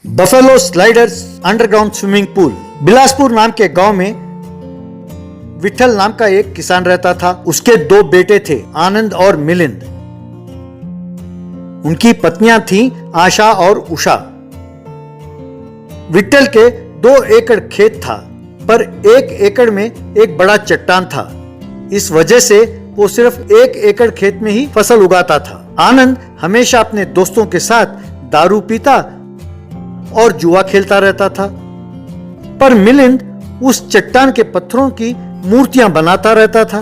Buffalo sliders underground swimming pool. Bilaspur नाम के गांव में विठल नाम का एक किसान रहता था। उसके दो बेटे थे, आनंद और मिलिंद। उनकी पत्नियां थीं आशा और उषा। विठल के 2 एकड़ खेत था, पर 1 एकड़ में एक बड़ा चट्टान था। इस वजह से वो सिर्फ 1 एकड़ खेत में ही फसल उगाता था। आनंद हमेशा अपने दोस्तों के साथ दारू पीता और जुआ खेलता रहता था, पर मिलिंद उस चट्टान के पत्थरों की मूर्तियां बनाता रहता था।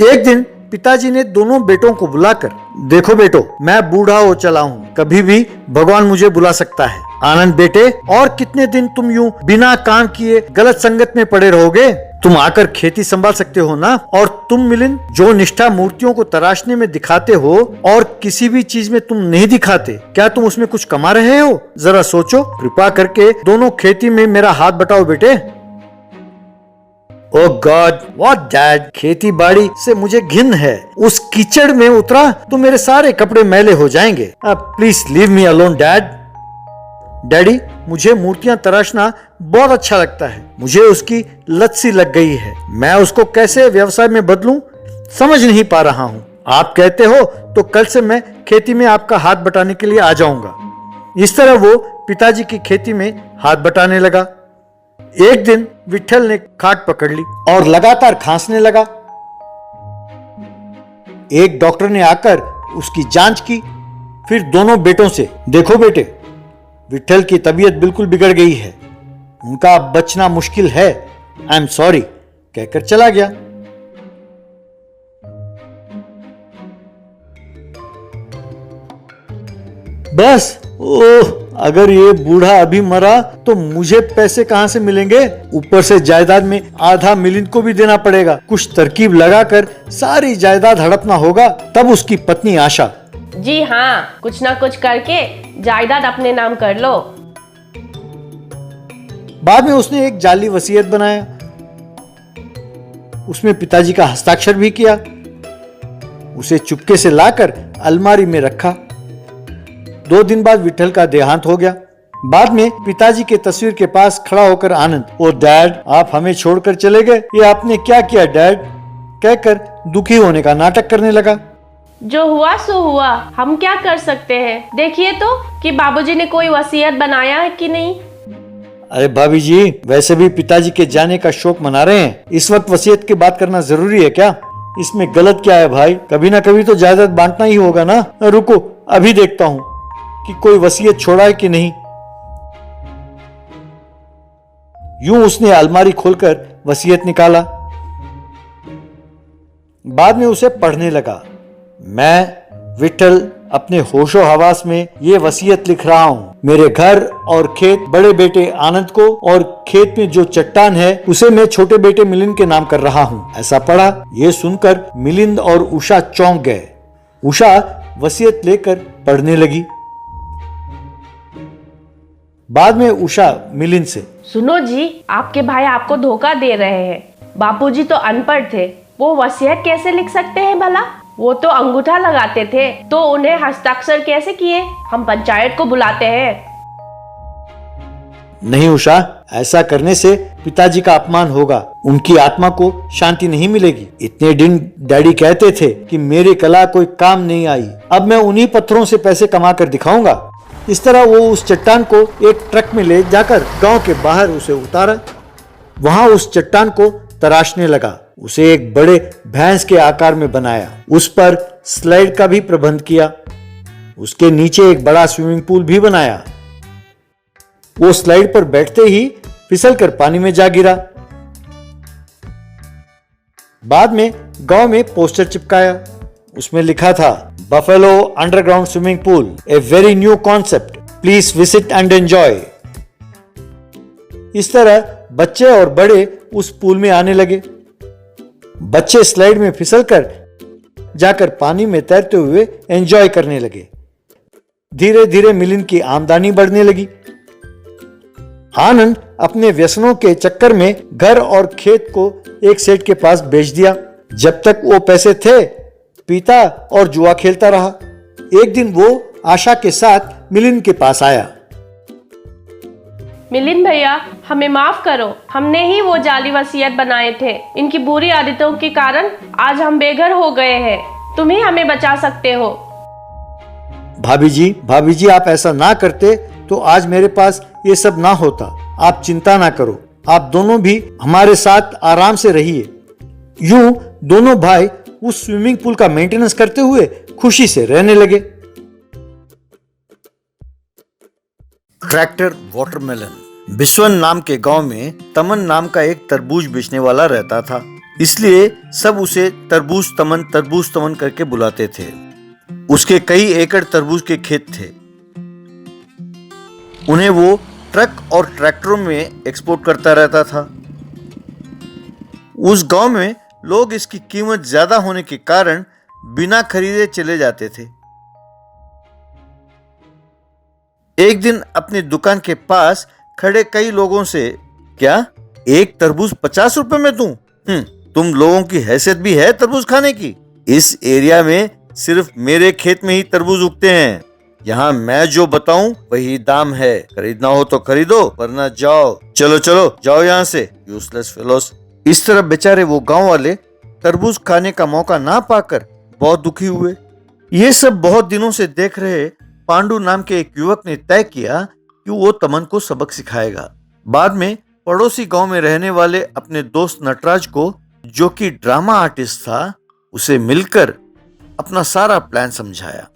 एक दिन पिताजी ने दोनों बेटों को बुलाकर, देखो बेटो, मैं बूढ़ा हो चला हूँ, कभी भी भगवान मुझे बुला सकता है। आनंद बेटे, और कितने दिन तुम यूं बिना काम किए गलत संगत में पड़े रहोगे? तुम आकर खेती संभाल सकते हो ना? और तुम मिलिंद, जो निष्ठा मूर्तियों को तराशने में दिखाते हो और किसी भी चीज में तुम नहीं दिखाते, क्या तुम उसमें कुछ कमा रहे हो? जरा सोचो। कृपा करके दोनों खेती में मेरा हाथ बटाओ बेटे। ओह गॉड, व्हाट डैड, खेती बाड़ी से मुझे घिन है। उस कीचड़ में उतरा तो मेरे सारे कपड़े मैले हो जाएंगे। Please leave me alone dad. Daddy, मुझे मूर्तियां तराशना बहुत अच्छा लगता है। मुझे उसकी लत सी लग गई है। मैं उसको कैसे व्यवसाय में बदलूं समझ नहीं पा रहा हूं। आप कहते हो तो कल से मैं खेती में आपका हाथ बटाने के लिए आ जाऊंगा। इस तरह वो पिताजी की खेती में हाथ बटाने लगा। एक दिन विठल ने खाट पकड़ ली और लगातार खांसने लगा। एक डॉक्टर ने आकर उसकी जांच की। फिर दोनों बेटों से, देखो बेटे, विठल की तबीयत बिल्कुल बिगड़ गई है, उनका अब बचना मुश्किल है, आई एम सॉरी कहकर चला गया। बस, ओह, अगर ये बूढ़ा अभी मरा तो मुझे पैसे कहां से मिलेंगे? ऊपर से जायदाद में आधा मिलिंद को भी देना पड़ेगा। कुछ तरकीब लगाकर सारी जायदाद हड़पना होगा। तब उसकी पत्नी आशा, जी हाँ, कुछ ना कुछ करके जायदाद अपने नाम कर लो। बाद में उसने एक जाली वसीयत बनाया। उसमें पिताजी का हस्ताक्षर भी किया। उसे चुपके से लाकर अलमारी में रखा। 2 दिन बाद विठल का देहांत हो गया। बाद में पिताजी के तस्वीर के पास खड़ा होकर आनंद, ओ डैड, आप हमें छोड़कर चले गए, ये आपने क्या किया डैड? कहकर दुखी होने का नाटक करने लगा। जो हुआ सो हुआ, हम क्या कर सकते हैं? देखिए तो कि बाबूजी ने कोई वसीयत बनाया है कि नहीं। अरे भाभी जी, वैसे भी पिताजी के जाने का शोक मना रहे हैं। इस वक्त वसीयत की बात करना जरूरी है क्या? इसमें गलत क्या है भाई? कभी ना कभी तो जायदाद बांटना ही होगा ना। रुको, अभी देखता हूँ कि कोई वसीयत छोड़ा है कि नहीं। यूं उसने अलमारी खोलकर वसीयत निकाला। बाद में उसे पढ़ने लगा। मैं विठल अपने होशो हवास में ये वसीयत लिख रहा हूँ। मेरे घर और खेत बड़े बेटे आनंद को और खेत में जो चट्टान है उसे मैं छोटे बेटे मिलिंद के नाम कर रहा हूँ। ऐसा पढ़ा। ये सुनकर मिलिंद और उषा चौंक गए। उषा वसीयत लेकर पढ़ने लगी। बाद में उषा मिलिंद से, सुनो जी, आपके भाई आपको धोखा दे रहे हैं। बापूजी तो अनपढ़ थे, वो वसीयत कैसे लिख सकते हैं भला? वो तो अंगूठा लगाते थे, तो उन्हें हस्ताक्षर कैसे किए? हम पंचायत को बुलाते हैं। नहीं उषा, ऐसा करने से पिताजी का अपमान होगा, उनकी आत्मा को शांति नहीं मिलेगी। इतने दिन डैडी कहते थे कि मेरी कला कोई काम नहीं आई, अब मैं उन्हीं पत्थरों से पैसे कमा कर दिखाऊंगा। इस तरह वो उस चट्टान को एक ट्रक में ले जाकर गांव के बाहर उसे उतारा। वहां उस चट्टान को तराशने लगा। उसे एक बड़े भैंस के आकार में बनाया। उस पर स्लाइड का भी प्रबंध किया। उसके नीचे एक बड़ा स्विमिंग पूल भी बनाया। वो स्लाइड पर बैठते ही फिसलकर पानी में जा गिरा। बाद में गांव में पोस्टर चिपकाया। उसमें लिखा था, buffalo underground swimming pool, a very new concept, please visit and enjoy. इस तरह बच्चे और बड़े उस पूल में आने लगे। बच्चे स्लाइड में फिसलकर जाकर पानी में तैरते हुए एंजॉय करने लगे। धीरे धीरे मिलिंद की आमदनी बढ़ने लगी। आनंद अपने व्यसनों के चक्कर में घर और खेत को एक सेठ के पास बेच दिया। जब तक वो पैसे थे, पीता और जुआ खेलता रहा। एक दिन वो आशा के साथ मिलिंद के पास आया। मिलिंद भैया, हमें माफ करो। हमने ही वो जाली वसीयत बनाए थे। इनकी बुरी आदतों के कारण आज हम बेघर हो गए हैं। तुम ही हमें बचा सकते हो। भाभी जी आप ऐसा ना करते तो आज मेरे पास ये सब ना होता। आप चिंता ना करो, आप दोनों भी हमारे साथ आराम से रहिए। यूं दोनों भाई उस स्विमिंग पूल का मेंटेनेंस करते हुए खुशी से रहने लगे। Tractor watermelon. बिस्वन नाम के गांव में तमन नाम का एक तरबूज बेचने वाला रहता था, इसलिए सब उसे तरबूज तमन करके बुलाते थे। उसके कई एकड़ तरबूज के खेत थे। उन्हें वो ट्रक और ट्रैक्टरों में एक्सपोर्ट करता रहता था। उस गांव में लोग इसकी कीमत ज्यादा होने के कारण बिना खरीदे चले जाते थे। एक दिन अपनी दुकान के पास खड़े कई लोगों से, क्या एक तरबूज 50 रुपए में दूं? तुम लोगों की हैसियत भी है तरबूज खाने की? इस एरिया में सिर्फ मेरे खेत में ही तरबूज उगते हैं। यहाँ मैं जो बताऊं वही दाम है। खरीदना हो तो खरीदो, वरना जाओ। चलो जाओ यहाँ से, यूजलेस फेलोस। इस तरह बेचारे वो गांव वाले तरबूज खाने का मौका ना पाकर बहुत दुखी हुए। ये सब बहुत दिनों से देख रहे पांडु नाम के एक युवक ने तय किया कि वो तमन को सबक सिखाएगा। बाद में पड़ोसी गांव में रहने वाले अपने दोस्त नटराज को, जो कि ड्रामा आर्टिस्ट था, उसे मिलकर अपना सारा प्लान समझाया।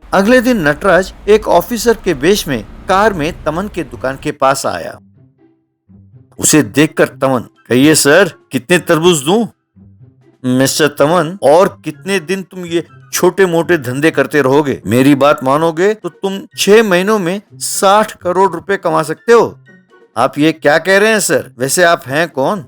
अगले दिन नटराज एक ऑफिसर के वेश में कार में तमन के दुकान के पास आया। उसे देखकर तमन, कहिए सर, कितने तरबूज दूं? मिस्टर तमन, और कितने दिन तुम ये छोटे मोटे धंधे करते रहोगे? मेरी बात मानोगे तो तुम 6 महीनों में 60 करोड़ रुपए कमा सकते हो। आप ये क्या कह रहे हैं सर? वैसे आप हैं कौन?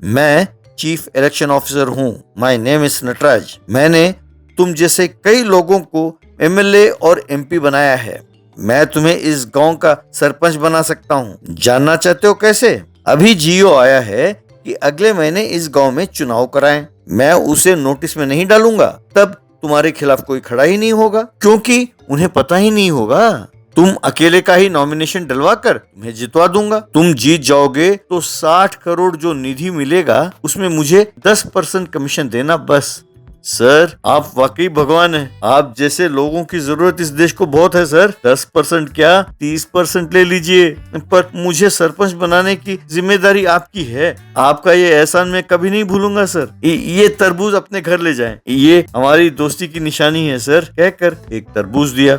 मैं चीफ इलेक्शन ऑफिसर हूँ। My name is Nataraj. मैंने तुम जैसे कई लोगों को एमएलए और एमपी बनाया है। मैं तुम्हें इस गांव का सरपंच बना सकता हूँ। जानना चाहते हो कैसे? अभी जीओ आया है कि अगले महीने इस गांव में चुनाव कराएं। मैं उसे नोटिस में नहीं डालूंगा, तब तुम्हारे खिलाफ कोई खड़ा ही नहीं होगा, क्योंकि उन्हें पता ही नहीं होगा। तुम अकेले का ही नॉमिनेशन डलवा कर तुम्हें जितवा दूंगा। तुम जीत जाओगे तो 60 करोड़ जो निधि मिलेगा उसमें मुझे 10% कमीशन देना, बस। सर, आप वाकई भगवान हैं। आप जैसे लोगों की जरूरत इस देश को बहुत है सर। 10% क्या, 30% ले लीजिए, पर मुझे सरपंच बनाने की जिम्मेदारी आपकी है। आपका ये एहसान मैं कभी नहीं भूलूंगा सर। ये तरबूज अपने घर ले जाएं। ये हमारी दोस्ती की निशानी है सर, कहकर एक तरबूज दिया।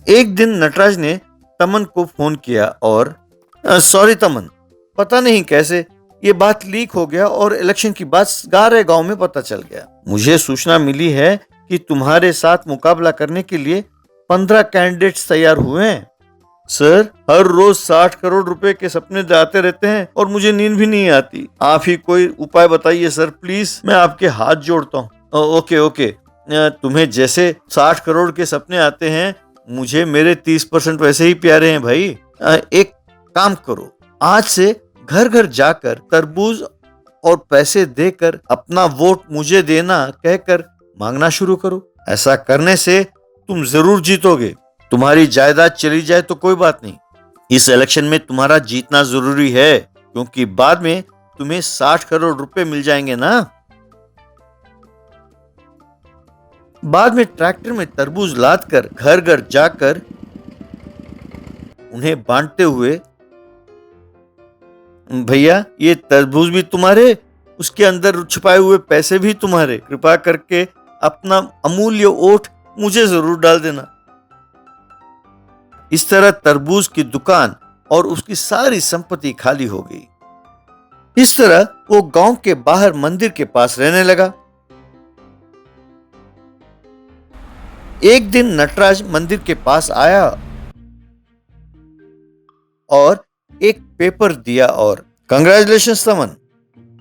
एक दिन नटराज ने तमन को फोन किया और, सॉरी तमन, पता नहीं कैसे ये बात लीक हो गया और इलेक्शन की बात सारे गांव में पता चल गया। मुझे सूचना मिली है कि तुम्हारे साथ मुकाबला करने के लिए 15 कैंडिडेट्स तैयार हुए हैं। सर, हर रोज 60 करोड़ रुपए के सपने आते रहते हैं और मुझे नींद भी नहीं आती। आप ही कोई उपाय बताइए सर, प्लीज। मैं आपके हाथ जोड़ता हूँ। ओके, तुम्हें जैसे 60 करोड़ के सपने आते हैं, मुझे मेरे 30% वैसे ही प्यारे हैं भाई। एक काम करो, आज से घर घर जाकर तरबूज और पैसे देकर अपना वोट मुझे देना कहकर मांगना शुरू करो। ऐसा करने से तुम जरूर जीतोगे। तुम्हारी जायदाद चली जाए तो कोई बात नहीं, इस इलेक्शन में तुम्हारा जीतना जरूरी है, क्योंकि बाद में तुम्हें 60 करोड़ रुपए मिल जाएंगे ना। बाद में ट्रैक्टर में तरबूज लाद कर घर घर जाकर उन्हें बांटते हुए, भैया ये तरबूज भी तुम्हारे, उसके अंदर छुपाए हुए पैसे भी तुम्हारे। कृपा करके अपना अमूल्य वोट मुझे जरूर डाल देना। इस तरह तरबूज की दुकान और उसकी सारी संपत्ति खाली हो गई। इस तरह वो गांव के बाहर मंदिर के पास रहने लगा। एक दिन नटराज मंदिर के पास आया और एक पेपर दिया और, कंग्रेचुलेशंस तमन,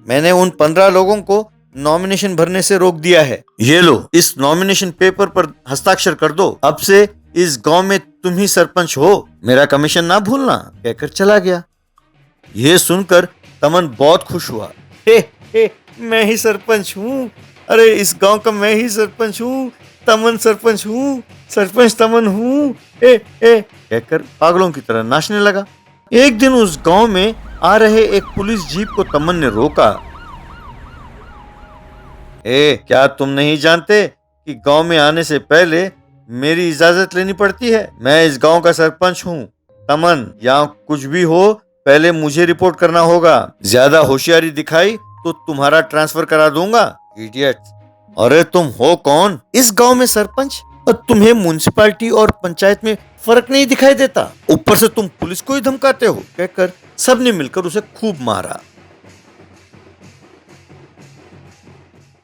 मैंने उन 15 लोगों को नॉमिनेशन भरने से रोक दिया है। ये लो, इस नॉमिनेशन पेपर पर हस्ताक्षर कर दो। अब से इस गांव में तुम ही सरपंच हो, मेरा कमीशन ना भूलना, कहकर चला गया। ये सुनकर तमन बहुत खुश हुआ। हे, मैं ही सरपंच हूँ। अरे, इस गांव का मैं ही सरपंच हूँ। तमन सरपंच तमन हूँ, ए ए कहकर पागलों की तरह नाचने लगा। एक दिन उस गांव में आ रहे एक पुलिस जीप को तमन ने रोका। क्या तुम नहीं जानते कि गांव में आने से पहले मेरी इजाजत लेनी पड़ती है? मैं इस गांव का सरपंच हूँ तमन, यहाँ कुछ भी हो पहले मुझे रिपोर्ट करना होगा। ज्यादा होशियारी दिखाई तो तुम्हारा ट्रांसफर करा दूंगा, इडियट। अरे तुम हो कौन? इस गांव में सरपंच, और तुम्हें म्युनिसिपैलिटी और पंचायत में फर्क नहीं दिखाई देता? ऊपर से तुम पुलिस को ही धमकाते हो, कहकर सबने मिलकर उसे खूब मारा।